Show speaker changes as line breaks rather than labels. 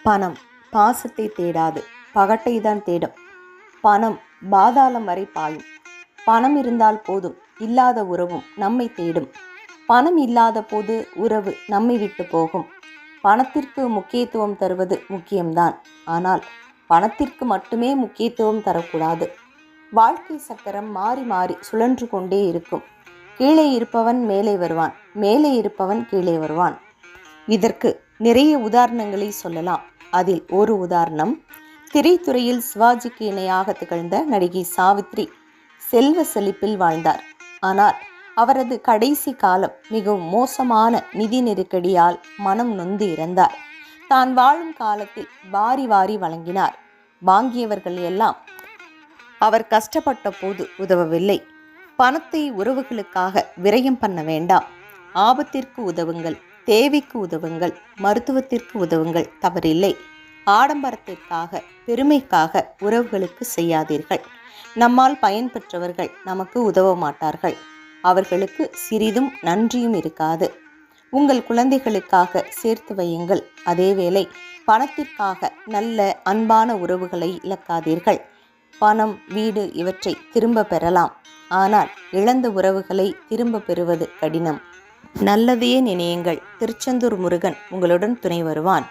பணம் பாசத்தை தேடாது, பகட்டை தான் தேடும். பணம் பாதாளம் வரை பாயும். பணம் இருந்தால் போதும், இல்லாத உறவும் நம்மை தேடும். பணம் இல்லாத போது உறவு நம்மை விட்டு போகும். பணத்திற்கு முக்கியத்துவம் தருவது முக்கியம்தான், ஆனால் பணத்திற்கு மட்டுமே முக்கியத்துவம் தரக்கூடாது. வாழ்க்கை சக்கரம் மாறி மாறி சுழன்று கொண்டே இருக்கும். கீழே இருப்பவன் மேலே வருவான், மேலே இருப்பவன் கீழே வருவான். இதற்கு நிறைய உதாரணங்களை சொல்லலாம். அதில் ஒரு உதாரணம், திரைத்துறையில் சிவாஜிக்கு இணையாக திகழ்ந்த நடிகை சாவித்ரி செல்வ செழிப்பில் வாழ்ந்தார். ஆனால் அவரது கடைசி காலம் மிகவும் மோசமான நிதி நெருக்கடியால் மனம் நொந்து இறந்தார். தான் வாழும் காலத்தில் வாரி வாரி வழங்கினார். வாங்கியவர்கள் எல்லாம் அவர் கஷ்டப்பட்ட போது உதவவில்லை. பணத்தை உறவுகளுக்காக விரயம் பண்ண வேண்டாம். ஆபத்திற்கு உதவுங்கள், தேவைக்கு உதவுங்கள், மருத்துவத்திற்கு உதவுங்கள், தவறில்லை. ஆடம்பரத்திற்காக பெருமைக்காக உறவுகளுக்கு செய்யாதீர்கள். நம்மால் பயன்பெற்றவர்கள் நமக்கு உதவ மாட்டார்கள். அவர்களுக்கு சிறிதும் நன்றியும் இருக்காது. உங்கள் குழந்தைகளுக்காக சேர்த்து வையுங்கள். அதேவேளை பணத்திற்காக நல்ல அன்பான உறவுகளை இழக்காதீர்கள். பணம், வீடு இவற்றை திரும்ப பெறலாம், ஆனால் இழந்த உறவுகளை திரும்ப பெறுவது கடினம். நல்லதையே நினையுங்கள். திருச்செந்தூர் முருகன் உங்களுடன் துணை வருவான்.